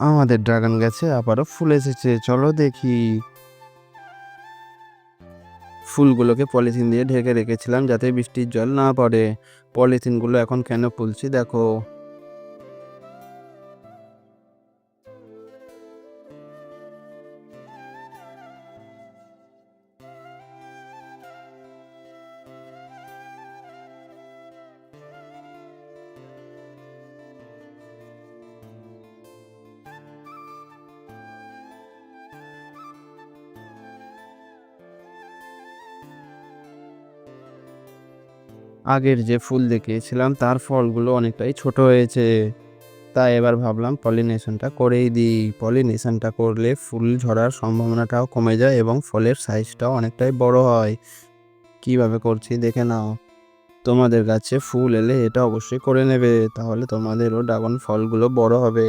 আমাদের ড্রাগন গাছে আবারও ফুল এসেছে, চলো দেখি। ফুলগুলোকে পলিথিন দিয়ে ঢেকে রেখেছিলাম যাতে বৃষ্টির জল না পড়ে। পলিথিনগুলো এখন কেন খুলছি দেখো। আগের যে ফুল দেখিয়েছিলাম তার ফলগুলো অনেকটাই ছোট হয়েছে, তাই এবার ভাবলাম পলিনেশনটা করেই দিই। পলিনেশনটা করলে ফুল ঝরার সম্ভাবনাটাও কমে যায় এবং ফলের সাইজটাও অনেকটাই বড় হয়। কিভাবে করছি দেখে নাও। তোমাদের গাছে ফুল এলে এটা অবশ্যই করে নেবে, তাহলে তোমাদেরও ড্রাগন ফলগুলো বড় হবে।